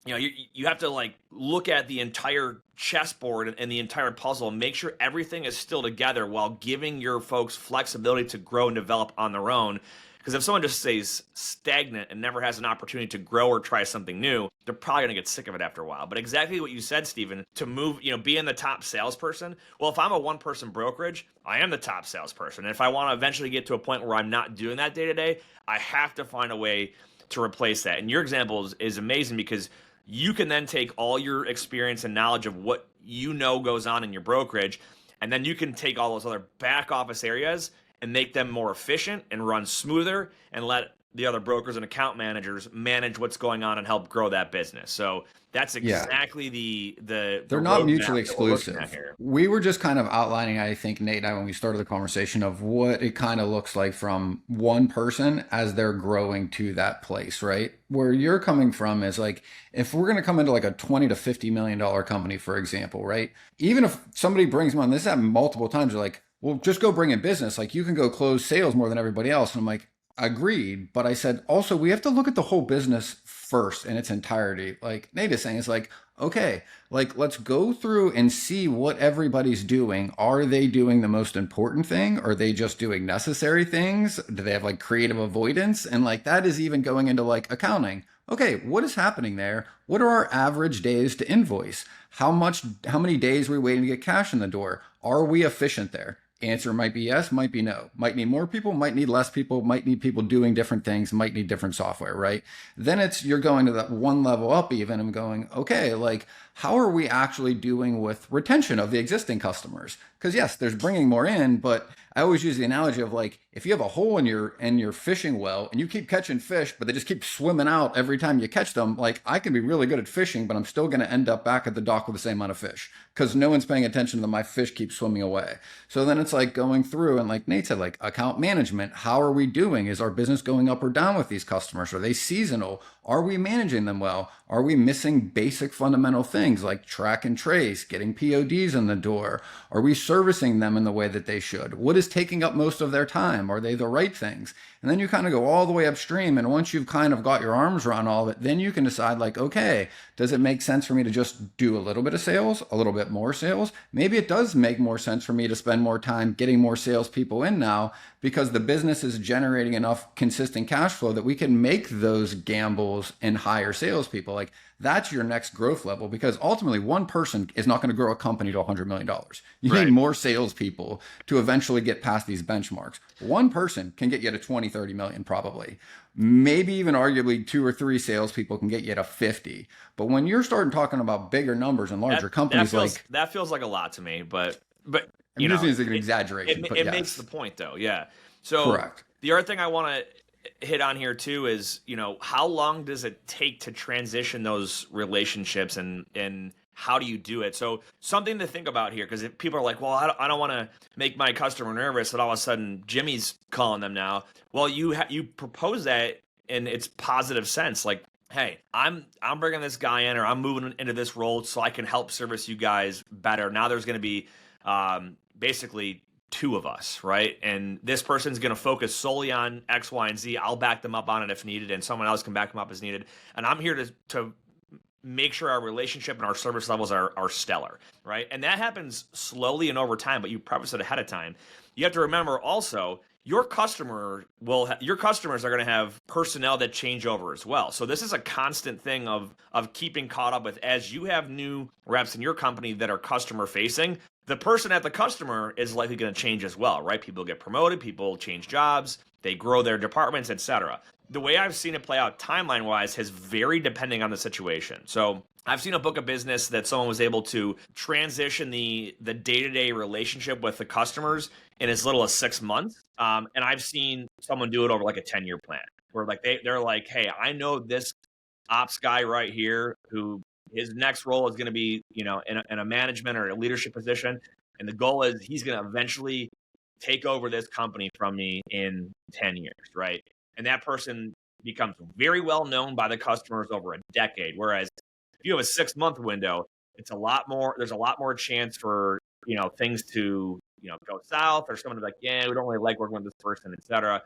you have to look at the entire chessboard and the entire puzzle and make sure everything is still together while giving your folks flexibility to grow and develop on their own. Because if someone just stays stagnant and never has an opportunity to grow or try something new, they're probably going to get sick of it after a while. But exactly what you said, Stephen, to move, being the top salesperson. Well, if I'm a one-person brokerage, I am the top salesperson. And if I want to eventually get to a point where I'm not doing that day to day, I have to find a way to replace that. And your example is amazing because you can then take all your experience and knowledge of what goes on in your brokerage, and then you can take all those other back office areas and make them more efficient and run smoother and let the other brokers and account managers manage what's going on and help grow that business. So that's exactly they're not mutually exclusive. We were just kind of outlining, I think, Nate and I, when we started the conversation, of what it kind of looks like from one person as they're growing to that place, right? Where you're coming from is if we're going to come into a $20 to $50 million company, for example, right? Even if somebody brings me on, this happened multiple times, they're like, well, just go bring in business. You can go close sales more than everybody else. And I'm like, agreed. But I said, also, we have to look at the whole business first in its entirety. Like Nate is saying, it's okay, let's go through and see what everybody's doing. Are they doing the most important thing? Are they just doing necessary things? Do they have creative avoidance? And that is even going into accounting. Okay, what is happening there? What are our average days to invoice? How many days are we waiting to get cash in the door? Are we efficient there? Answer might be yes, might be no. Might need more people, might need less people, might need people doing different things, might need different software, right? Then you're going to that one level up even and going, okay, how are we actually doing with retention of the existing customers? Because yes, there's bringing more in, but I always use the analogy of if you have a hole in your fishing well and you keep catching fish, but they just keep swimming out every time you catch them. I can be really good at fishing, but I'm still going to end up back at the dock with the same amount of fish because no one's paying attention to my fish keep swimming away. So then it's going through and Nate said, account management. How are we doing? Is our business going up or down with these customers? Are they seasonal? Are we managing them well? Are we missing basic fundamental things like track and trace, getting PODs in the door? Are we servicing them in the way that they should? What is taking up most of their time? Are they the right things? And then you kind of go all the way upstream. And once you've kind of got your arms around all of it, then you can decide okay, does it make sense for me to just do a little bit of sales, a little bit more sales? Maybe it does make more sense for me to spend more time getting more salespeople in now because the business is generating enough consistent cash flow that we can make those gambles and hire salespeople. That's your next growth level because ultimately one person is not going to grow a company to $100 million. You need more salespeople to eventually get past these benchmarks. One person can get you to 20, 30 million probably. Maybe even arguably 2 or 3 salespeople can get you to 50. But when you're starting talking about bigger numbers and larger companies, that feels like a lot to me. But you know, this is an exaggeration. It makes the point though. Yeah. So correct. The other thing I want to hit on here too is, how long does it take to transition those relationships and how do you do it? So something to think about here, because people are like, well, I don't want to make my customer nervous that all of a sudden Jimmy's calling them now. Well, you propose that in its positive sense. Hey, I'm bringing this guy in, or I'm moving into this role so I can help service you guys better. Now there's going to be basically 2 of us, right? And this person's going to focus solely on X, Y, and Z. I'll back them up on it if needed, and someone else can back them up as needed. And I'm here to make sure our relationship and our service levels are stellar, right? And that happens slowly and over time, but you preface it ahead of time. You have to remember also, your customers are going to have personnel that change over as well. So this is a constant thing of keeping caught up with. As you have new reps in your company that are customer facing, the person at the customer is likely going to change as well, right? People get promoted, people change jobs, they grow their departments, etc. The way I've seen it play out timeline wise has varied depending on the situation. So I've seen a book of business that someone was able to transition the day-to-day relationship with the customers in as little as 6 months. And I've seen someone do it over like a 10-year plan where like they're like, hey, I know this ops guy right here who his next role is going to be, in a management or a leadership position. And the goal is he's going to eventually take over this company from me in 10 years, right? And that person becomes very well known by the customers over a decade. Whereas if you have a 6-month window, there's a lot more chance for, things to, go south, or someone to be like, yeah, we don't really like working with this person, et cetera.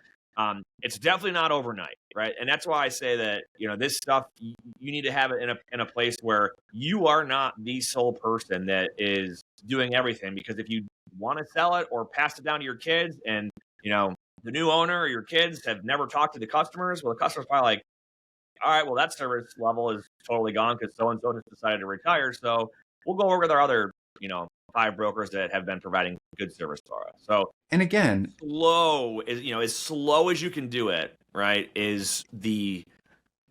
It's definitely not overnight, right? And that's why I say that, this stuff, you need to have it in a place where you are not the sole person that is doing everything. Because if you want to sell it or pass it down to your kids and, the new owner or your kids have never talked to the customers, well, the customer's probably like, all right, well, that service level is totally gone because so-and-so just decided to retire. So we'll go over with our other, 5 brokers that have been providing good service for us. So, and again, as slow as you can do it, right, is the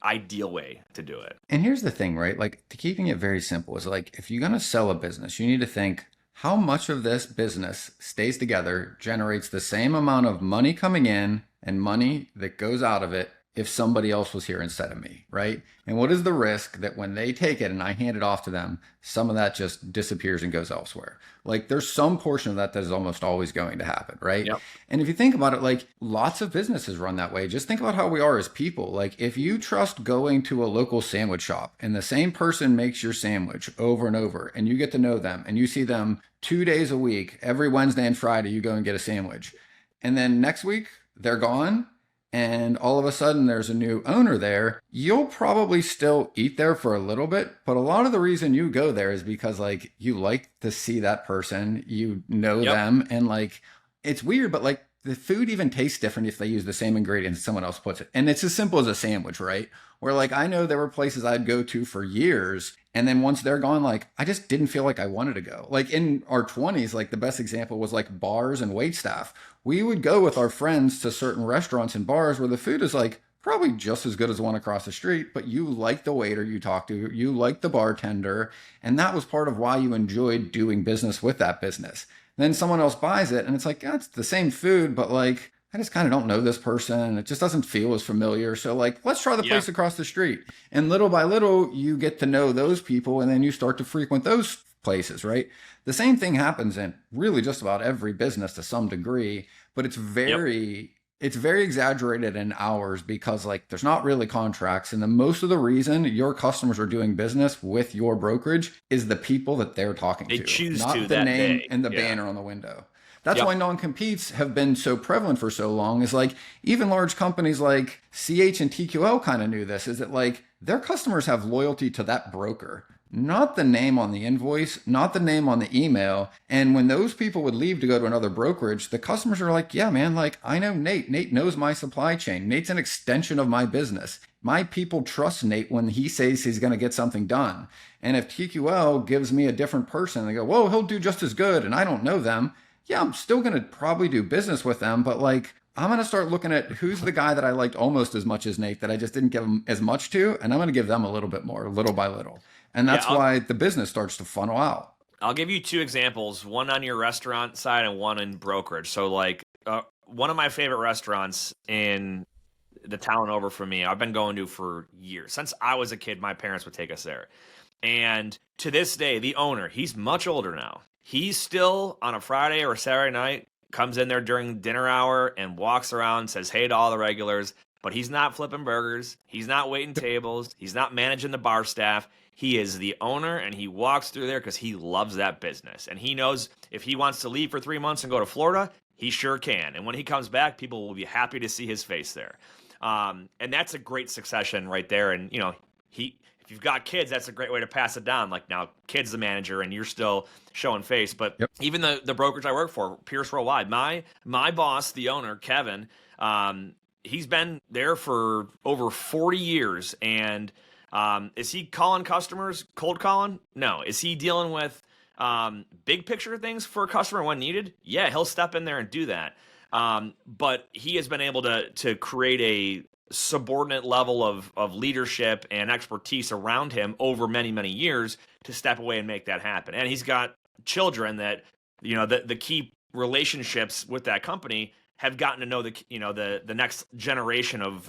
ideal way to do it. And here's the thing, right? Like, keeping it very simple is like, if you're going to sell a business, you need to think, how much of this business stays together, generates the same amount of money coming in and money that goes out of it if somebody else was here instead of me, right? And what is the risk that when they take it and I hand it off to them, some of that just disappears and goes elsewhere? Like, there's some portion of that is almost always going to happen, right? Yep. And if you think about it, like, lots of businesses run that way. Just think about how we are as people. Like, if you trust going to a local sandwich shop and the same person makes your sandwich over and over, and you get to know them and you see them 2 days a week, every Wednesday and Friday, you go and get a sandwich. And then next week, they're gone. And all of a sudden there's a new owner there, you'll probably still eat there for a little bit. But a lot of the reason you go there is because like you like to see that person, you know them. And like, it's weird, but like the food even tastes different if they use the same ingredients someone else puts it. And it's as simple as a sandwich, right? Where like, I know there were places I'd go to for years. And then once they're gone, like, I just didn't feel like I wanted to go. Like in our 20s, like the best example was like bars and waitstaff. We would go with our friends to certain restaurants and bars where the food is like probably just as good as the one across the street, but you like the waiter you talk to, you like the bartender. And that was part of why you enjoyed doing business with that business. Then someone else buys it and it's like, yeah, it's the same food, but like, I just kind of don't know this person. It just doesn't feel as familiar. So like, let's try the place across the street. And little by little, you get to know those people and then you start to frequent those places, right? The same thing happens in really just about every business to some degree, but it's very exaggerated in ours because like there's not really contracts. And the most of the reason your customers are doing business with your brokerage is the people that they're talking to. They choose not to the that name day. and the banner on the window. That's why non-competes have been so prevalent for so long, is like even large companies like CH and TQL kind of knew this, is that like their customers have loyalty to that broker, not the name on the invoice, not the name on the email. And when those people would leave to go to another brokerage, the customers are like, yeah, man, like I know Nate. Nate knows my supply chain. Nate's an extension of my business. My people trust Nate when he says he's going to get something done. And if TQL gives me a different person, they go, whoa, he'll do just as good. And I don't know them. Yeah, I'm still going to probably do business with them, but like, I'm going to start looking at who's the guy that I liked almost as much as Nate that I just didn't give him as much to. And I'm going to give them a little bit more, little by little. And that's why the business starts to funnel out. I'll give you 2 examples, one on your restaurant side and one in brokerage. So like one of my favorite restaurants in the town over from me, I've been going to for years. Since I was a kid, my parents would take us there. And to this day, the owner, he's much older now. He's still on a Friday or a Saturday night, comes in there during dinner hour and walks around, says hey to all the regulars, but he's not flipping burgers. He's not waiting tables. He's not managing the bar staff. He is the owner and he walks through there because he loves that business. And he knows if he wants to leave for 3 months and go to Florida, he sure can. And when he comes back, people will be happy to see his face there. And that's a great succession right there. And, if you've got kids, that's a great way to pass it down. Like now, kid's the manager, and you're still showing face. But even the brokerage I work for, Pierce Worldwide, my boss, the owner, Kevin, he's been there for over 40 years. And is he calling customers, cold calling? No. Is he dealing with big picture things for a customer when needed? Yeah, he'll step in there and do that. But he has been able to create a subordinate level of leadership and expertise around him over many, many years to step away and make that happen. And he's got children that, the key relationships with that company have gotten to know the next generation of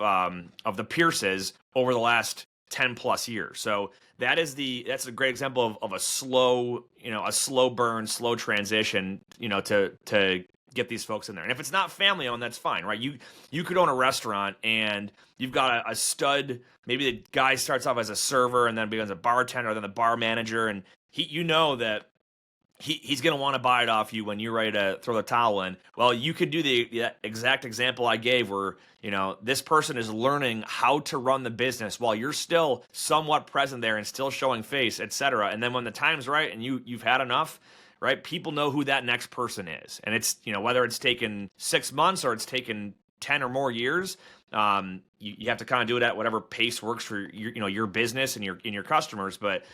the Pierces over the last 10 plus years. So that's a great example of a slow burn, slow transition, to get these folks in there. And if it's not family owned, that's fine, right? You could own a restaurant and you've got a stud, maybe the guy starts off as a server and then becomes a bartender, then the bar manager, and that he's going to want to buy it off you when you're ready to throw the towel in. Well, you could do the exact example I gave where, this person is learning how to run the business while you're still somewhat present there and still showing face, etc. And then when the time's right and you've had enough, right? People know who that next person is. And it's, whether it's taken 6 months or it's taken 10 or more years, you have to kind of do it at whatever pace works for your business and your customers. But,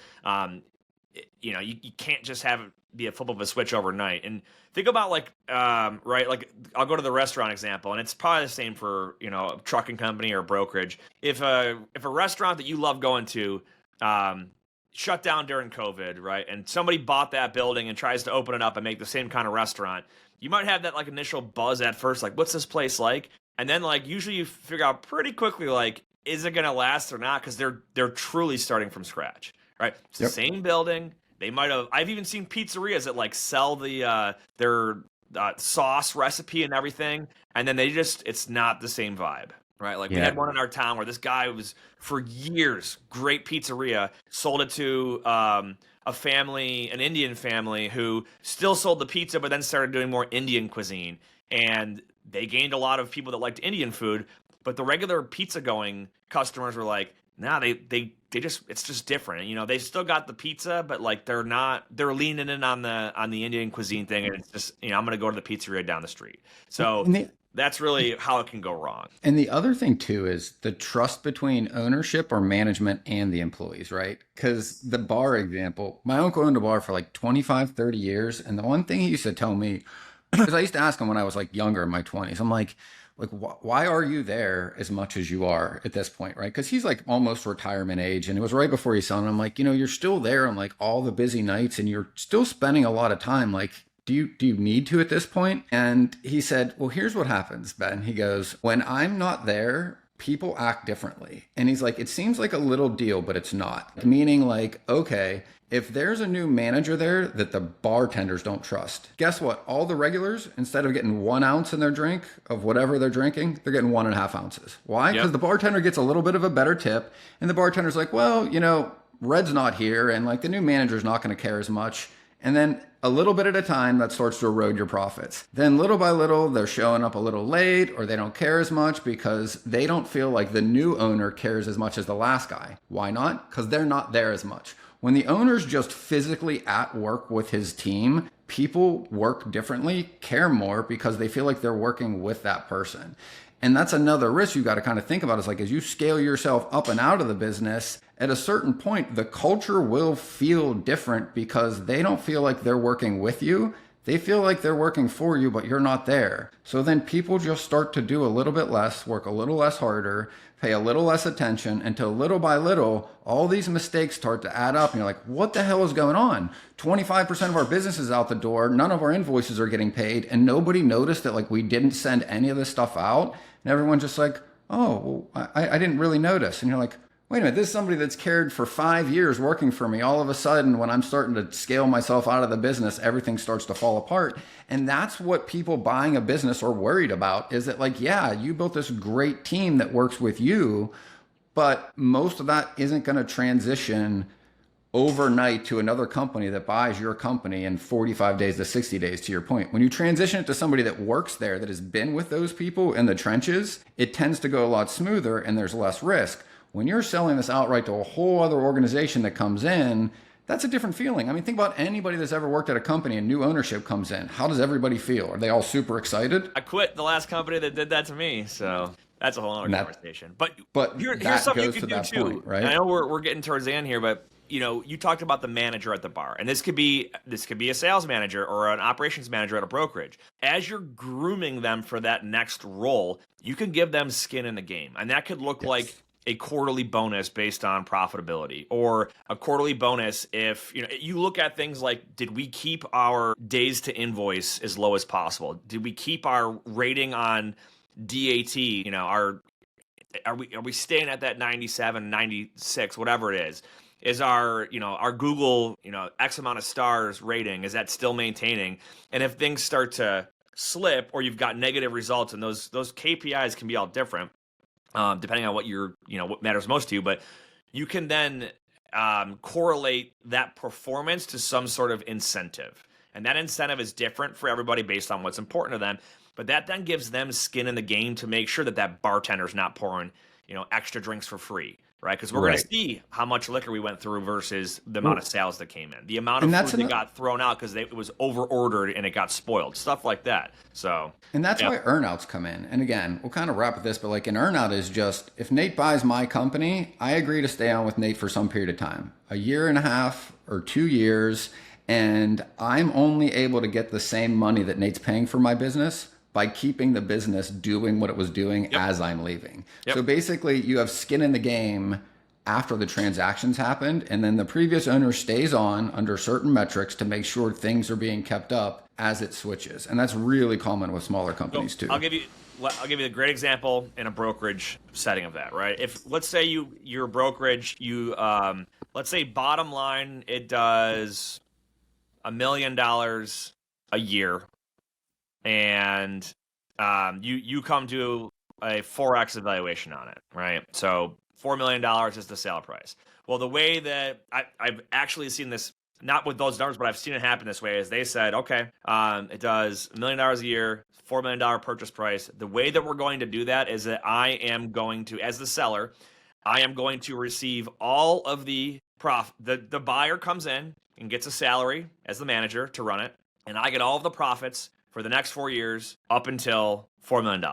you can't just have it be a flip of a switch overnight. And think about right, like I'll go to the restaurant example, and it's probably the same for, a trucking company or a brokerage. If a restaurant that you love going to, shut down during COVID, right? And somebody bought that building and tries to open it up and make the same kind of restaurant. You might have that initial buzz at first, what's this place like? And then usually you figure out pretty quickly, is it going to last or not? Because they're truly starting from scratch, right? It's the same building. They might have. I've even seen pizzerias that sell their sauce recipe and everything, and then it's not the same vibe. Right, we had one in our town where this guy was for years, great pizzeria, sold it to a family, an Indian family who still sold the pizza, but then started doing more Indian cuisine. And they gained a lot of people that liked Indian food, but the regular pizza going customers were like, nah, it's just different. They still got the pizza, but they're leaning in on the Indian cuisine thing, and it's just, I'm going to go to the pizzeria down the street. So that's really how it can go wrong. And the other thing too is the trust between ownership or management and the employees, right? Because the bar example, my uncle owned a bar for 25, 30 years. And the one thing he used to tell me, because I used to ask him when I was younger in my 20s, I'm like, why are you there as much as you are at this point, right? Because he's almost retirement age, and it was right before he saw him. I'm like, you're still there on all the busy nights, and you're still spending a lot of time. Do you need to at this point? And he said, well, here's what happens, Ben. He goes, when I'm not there, people act differently. And he's like, it seems like a little deal, but it's not. Meaning okay, if there's a new manager there that the bartenders don't trust, guess what? All the regulars, instead of getting 1 ounce in their drink of whatever they're drinking, they're getting 1.5 ounces. Why? Because the bartender gets a little bit of a better tip. And the bartender's like, well, Red's not here. And the new manager's not going to care as much. And then a little bit at a time, that starts to erode your profits. Then little by little, they're showing up a little late, or they don't care as much because they don't feel like the new owner cares as much as the last guy. Why not? Because they're not there as much. When the owner's just physically at work with his team, people work differently, care more because they feel like they're working with that person. And that's another risk you got to kind of think about is as you scale yourself up and out of the business, at a certain point, the culture will feel different because they don't feel like they're working with you. They feel like they're working for you, but you're not there. So then people just start to do a little bit less, work a little less harder, pay a little less attention, until little by little, all these mistakes start to add up. And you're like, what the hell is going on? 25% of our business is out the door. None of our invoices are getting paid. And nobody noticed that we didn't send any of this stuff out. And everyone's just like, oh, well, I didn't really notice. And you're like, wait a minute, this is somebody that's cared for 5 years working for me. All of a sudden, when I'm starting to scale myself out of the business, everything starts to fall apart. And that's what people buying a business are worried about, is that yeah, you built this great team that works with you, but most of that isn't going to transition overnight to another company that buys your company in 45 days to 60 days, to your point. When you transition it to somebody that works there, that has been with those people in the trenches, it tends to go a lot smoother and there's less risk. When you're selling this outright to a whole other organization that comes in, that's a different feeling. I mean, think about anybody that's ever worked at a company and new ownership comes in. How does everybody feel? Are they all super excited? I quit the last company that did that to me, so that's a whole other conversation. But here's that something goes you can to do that too. point, right? I know we're getting towards the end here, but you talked about the manager at the bar, and this could be a sales manager or an operations manager at a brokerage. As you're grooming them for that next role, you can give them skin in the game, and that could look like a quarterly bonus based on profitability, or a quarterly bonus if you look at things like, did we keep our days to invoice as low as possible? Did we keep our rating on DAT? Are we staying at that 97, 96, whatever it is? Is our Google X amount of stars rating, is that still maintaining? And if things start to slip or you've got negative results, and those KPIs can be all different, depending on what matters most to you, but you can then correlate that performance to some sort of incentive. And that incentive is different for everybody based on what's important to them. But that then gives them skin in the game to make sure that bartender's not pouring, extra drinks for free, right? Because we're going to see how much liquor we went through versus the amount of sales that came in, the amount of food that got thrown out because it was over-ordered and it got spoiled, stuff like that. So, and that's why earnouts come in. And again, we'll kind of wrap with this, but like an earnout is just, if Nate buys my company, I agree to stay on with Nate for some period of time, a year and a half or 2 years, and I'm only able to get the same money that Nate's paying for my business by keeping the business doing what it was doing as I'm leaving. So basically you have skin in the game after the transactions happened, and then the previous owner stays on under certain metrics to make sure things are being kept up as it switches. And that's really common with smaller companies too. I'll give you a great example in a brokerage setting of that, right? If let's say you're a brokerage, let's say bottom line, it does $1 million a year, and you come to a 4x evaluation on it, right? So $4 million is the sale price. Well, the way that I've actually seen this, not with those numbers, but I've seen it happen this way, is they said, okay, it does $1 million a year, $4 million purchase price. The way that we're going to do that is that I am going to, as the seller, I am going to receive all of the profit. The buyer comes in and gets a salary as the manager to run it, and I get all of the profits for the next 4 years up until $4 million.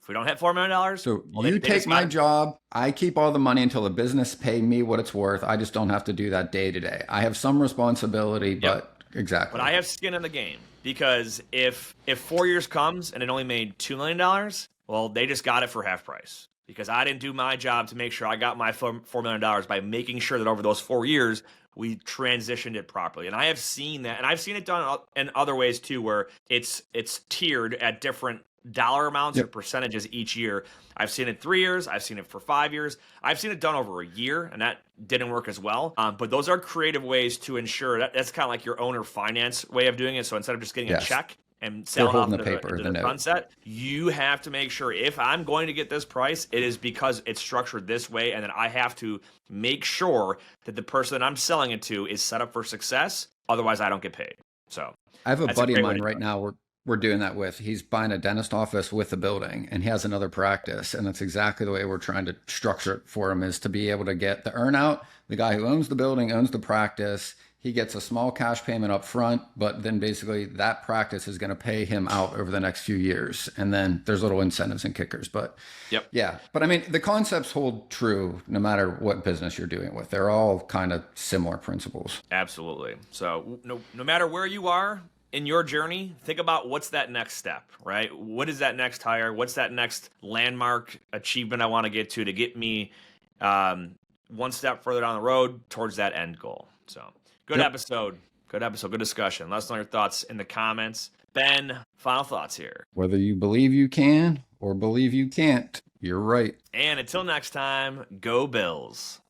If we don't hit $4 million, so you take my job, I keep all the money until the business pay me what it's worth. I just don't have to do that day to day. I have some responsibility, but exactly. But I have skin in the game, because if 4 years comes and it only made $2 million, well, they just got it for half price, because I didn't do my job to make sure I got my $4 million by making sure that over those 4 years, we transitioned it properly. And I have seen that, and I've seen it done in other ways too, where it's tiered at different dollar amounts or percentages each year. I've seen it 3 years. I've seen it for 5 years. I've seen it done over a year, and that didn't work as well. But those are creative ways to ensure that's kind of like your owner finance way of doing it. So instead of just getting a check and selling off into the sunset, you have to make sure, if I'm going to get this price, it is because it's structured this way, and then I have to make sure that the person that I'm selling it to is set up for success. Otherwise, I don't get paid. So I have a buddy of mine right now. We're doing that with. He's buying a dentist office with the building, and he has another practice. And that's exactly the way we're trying to structure it for him, is to be able to get the earnout. The guy who owns the building owns the practice. He gets a small cash payment up front, but then basically that practice is going to pay him out over the next few years. And then there's little incentives and kickers, but yeah. But I mean, the concepts hold true no matter what business you're doing with. They're all kind of similar principles. Absolutely. So no matter where you are in your journey, think about what's that next step, right? What is that next hire? What's that next landmark achievement I want to get me one step further down the road towards that end goal? So good episode. Good discussion. Let us know your thoughts in the comments. Ben, final thoughts here. Whether you believe you can or believe you can't, you're right. And until next time, go Bills.